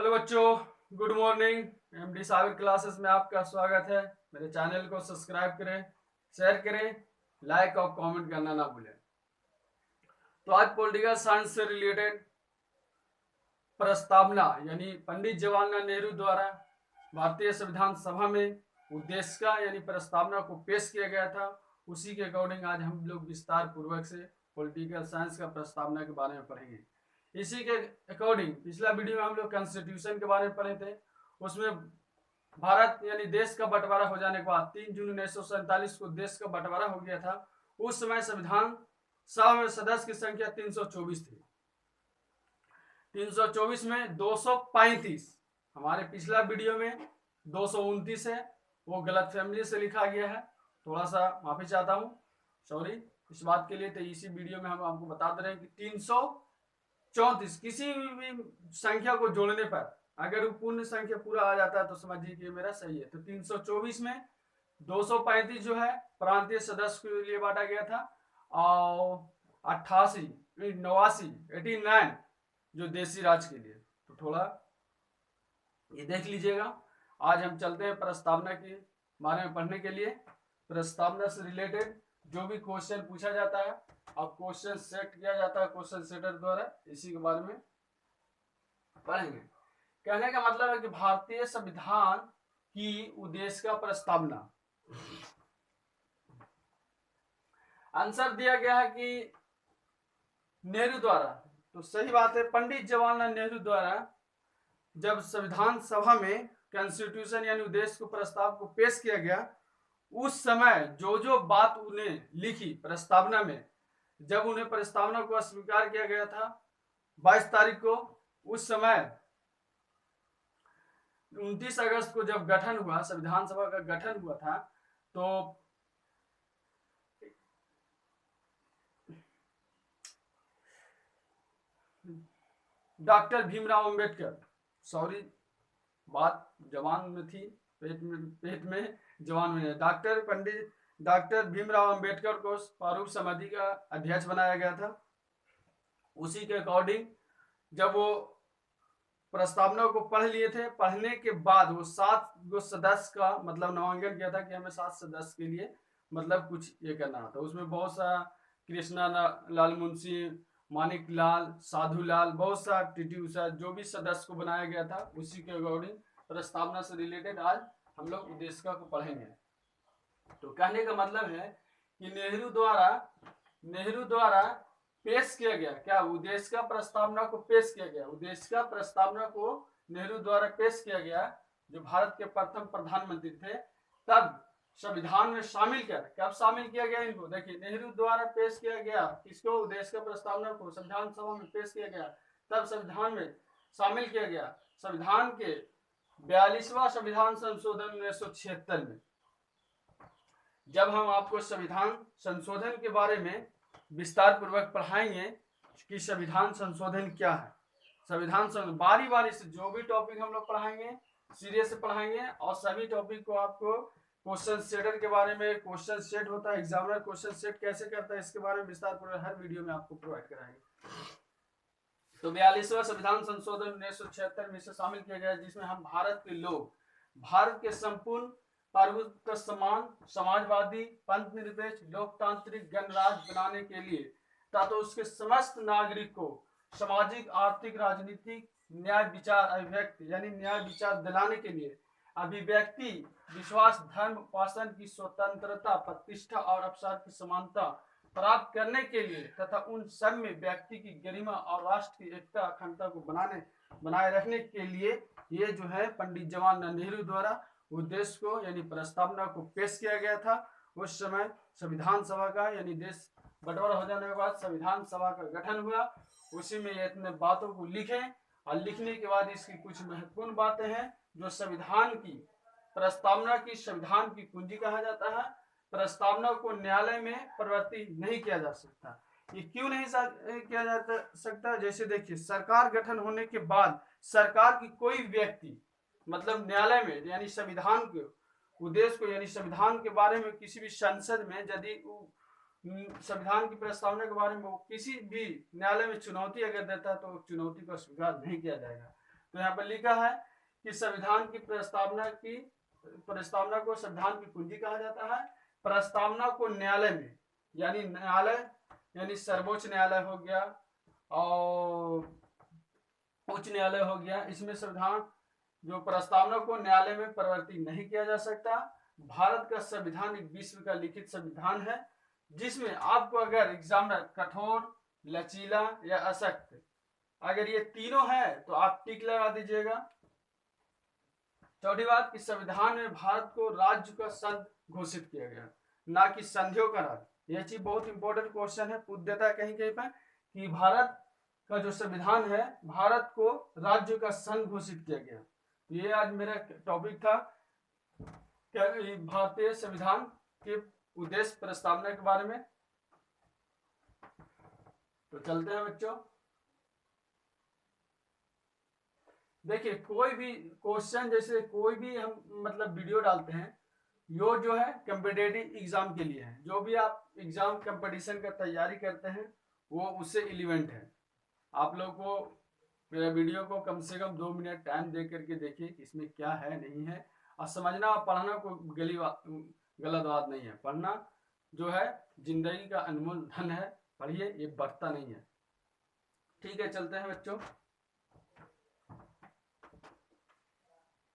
Hello बच्चों, good morning. MD Sabir classes में आपका स्वागत है। मेरे चैनल को सब्सक्राइब करें, शेयर करें, लाइक और कमेंट करना ना भूलें। तो आज पॉलिटिकल साइंस से रिलेटेड प्रस्तावना यानी पंडित जवाहरलाल नेहरू द्वारा भारतीय संविधान सभा में उद्देश्य का यानी प्रस्तावना को पेश किया गया था, उसी के अकॉर्डिंग आज हम लोग विस्तार पूर्वक से पॉलिटिकल साइंस का प्रस्तावना के बारे में पढ़ेंगे। इसी के अकॉर्डिंग पिछला वीडियो में हम लोग कॉन्स्टिट्यूशन के बारे में पढ़े थे। उसमें भारत यानी देश का बंटवारा हो जाने के बाद 3 जून 1947 को देश का बंटवारा हो गया था। उस समय संविधान सभा में सदस्य की संख्या 324 थी। 324 में 235, हमारे पिछला वीडियो में 229 है, वो गलत फैमिली से लिखा गया है। थोड़ा सा माफी चाहता हूँ, सॉरी इस बात के लिए। तो इसी वीडियो में हम आपको बता दे रहे हैं कि 334 किसी भी संख्या को जोड़ने पर अगर वो पूर्ण संख्या पूरा आ जाता है तो समझिए कि मेरा सही है। तो 324 में 235 जो है प्रांतीय सदस्य के लिए बांटा गया था और 88 89 जो देशी राज के लिए। तो थोड़ा ये देख लीजिएगा। आज हम चलते हैं प्रस्तावना के बारे में पढ़ने के लिए। प्रस्तावना से रिलेटेड जो भी क्वेश्चन पूछा जाता है और क्वेश्चन सेट किया जाता है क्वेश्चन सेटर द्वारा, इसी के बारे में पढ़ेंगे। कहने का मतलब है कि भारतीय संविधान की उद्देश्य का प्रस्तावना। आंसर दिया गया है कि नेहरू द्वारा, तो सही बात है। पंडित जवाहरलाल नेहरू द्वारा जब संविधान सभा में कॉन्स्टिट्यूशन यानी उद्देश्य को प्रस्ताव को पेश किया गया, उस समय जो बात उन्हें लिखी प्रस्तावना में, जब उन्हें प्रस्तावना को स्वीकार किया गया था 22 तारीख को, उस समय 29 अगस्त को जब गठन हुआ, संविधान सभा का गठन हुआ था, तो डॉक्टर भीमराव अंबेडकर, सॉरी बात जवान में थी, पेट में जवान में, डॉक्टर भीमराव अंबेडकर को प्रारूप समिति का अध्यक्ष बनाया गया था। उसी के अकॉर्डिंग जब वो प्रस्तावना को पढ़ लिए थे, पढ़ने के बाद वो 7 गो सदस्य का मतलब नामांकन किया था कि हमें 7 सदस्य के लिए मतलब कुछ ये करना था। उसमें बहुत सा कृष्णा लाल मुंशी, मानिक लाल, साधु लाल, बहुत सा टीटी उषा, जो भी सदस्य को बनाया गया था, उसी के अकॉर्डिंग प्रस्तावना से रिलेटेड आज हम लोग उद्देश्य को पढ़ेंगे। तो कहने का मतलब है कि नेहरू द्वारा पेश किया गया क्या, उद्देश्य का प्रस्तावना को पेश किया गया। उद्देश्य का प्रस्तावना को नेहरू द्वारा पेश किया गया, जो भारत के प्रथम प्रधानमंत्री थे, तब संविधान में शामिल किया। कब शामिल किया गया इनको, देखिए नेहरू द्वारा पेश किया गया किसको, उद्देश्य का प्रस्तावना को संविधान सभा में पेश किया गया, तब संविधान में शामिल किया गया संविधान के 42वां संविधान संशोधन 1976 में। जब हम आपको संविधान संशोधन के बारे में विस्तार पूर्वक पढ़ाएंगे कि संविधान संशोधन क्या है, संविधान संशोधन बारी बारी से जो भी टॉपिक हम लोग पढ़ाएंगे सीरियस से पढ़ाएंगे, और सभी टॉपिक को आपको क्वेश्चन सेटर के बारे में, क्वेश्चन सेट होता है, एग्जामिनर क्वेश्चन सेट कैसे करता है, इसके बारे में विस्तार पूर्वक हर वीडियो में आपको प्रोवाइड कराएंगे। तो 42वां संविधान संशोधन 1976 में से शामिल किया गया, जिसमें हम भारत के लोग, भारत के संपूर्ण प्रभुत्व समान, समाजवादी, पंथ निरपेक्ष, लोकतांत्रिक गणराज्य बनाने के लिए तथा उसके समस्त नागरिक को सामाजिक, आर्थिक, राजनीतिक न्याय विचार अभिव्यक्ति यानी न्याय विचार दिलाने के लिए अभिव्यक्ति, विश्वास, धर्म, उपासना की स्वतंत्रता, प्रतिष्ठा और अवसर की समानता प्राप्त करने के लिए तथा उन सब में व्यक्ति की गरिमा और राष्ट्र की एकता अखंडता को बनाए रखने के लिए ये जो है पंडित जवाहरलाल नेहरू द्वारा उद्देश्य को यानी प्रस्तावना को पेश किया गया था। उस समय संविधान सभा का यानी देश बंटवारा हो जाने के बाद संविधान सभा का गठन हुआ, उसी में ये इतने बातों को लिखे, और लिखने के बाद इसकी कुछ महत्वपूर्ण बातें हैं जो संविधान की प्रस्तावना की संविधान की कुंजी कहा जाता है। प्रस्तावना को न्यायालय में परिवर्तित नहीं किया जा सकता। ये क्यों नहीं किया जा सकता, जैसे देखिए सरकार गठन होने के बाद सरकार की कोई व्यक्ति मतलब न्यायालय में यानी संविधान के उद्देश्य को यानी संविधान के बारे में किसी भी संसद में यदि संविधान की प्रस्तावना के बारे में वो किसी भी न्यायालय में चुनौती अगर देता है तो चुनौती को स्वीकार नहीं किया जाएगा। तो यहाँ पर लिखा है कि संविधान की प्रस्तावना को संविधान की कुंजी कहा जाता है। प्रस्तावना को न्यायालय में यानी सर्वोच्च न्यायालय हो गया और उच्च न्यायालय हो गया, इसमें संविधान जो प्रस्तावना को न्यायालय में परिवर्तित नहीं किया जा सकता। भारत का संविधान एक विश्व का लिखित संविधान है जिसमें आपको अगर एग्जामिनर कठोर, लचीला या अशक्त अगर ये तीनों है तो आप टिक लगा दीजिएगा। चौथी बात कि संविधान में भारत को राज्य का संघ घोषित किया गया, ना कि संधियों का राज्य। यह चीज बहुत इंपॉर्टेंट क्वेश्चन है, पूछ देता है कहीं कहीं पर कि भारत का जो संविधान है भारत को राज्य का संघ घोषित किया गया। ये आज मेरा टॉपिक था भारतीय संविधान के उद्देश्य प्रस्तावना के बारे में। तो चलते हैं बच्चों। देखिए कोई भी क्वेश्चन, जैसे कोई भी हम मतलब वीडियो डालते हैं, यो जो है कम्पिटेटिव एग्जाम के लिए है। जो भी आप एग्जाम कंपटीशन का तैयारी करते हैं वो उससे इलिवेंट है। आप लोग को मेरा वीडियो को कम से कम 2 मिनट टाइम दे करके देखिए कि इसमें क्या है नहीं है, और समझना और पढ़ना कोई गलत बात नहीं है। पढ़ना जो है जिंदगी का अनमोल धन है, पढ़िए, ये बढ़ता नहीं है। ठीक है, चलते हैं बच्चों।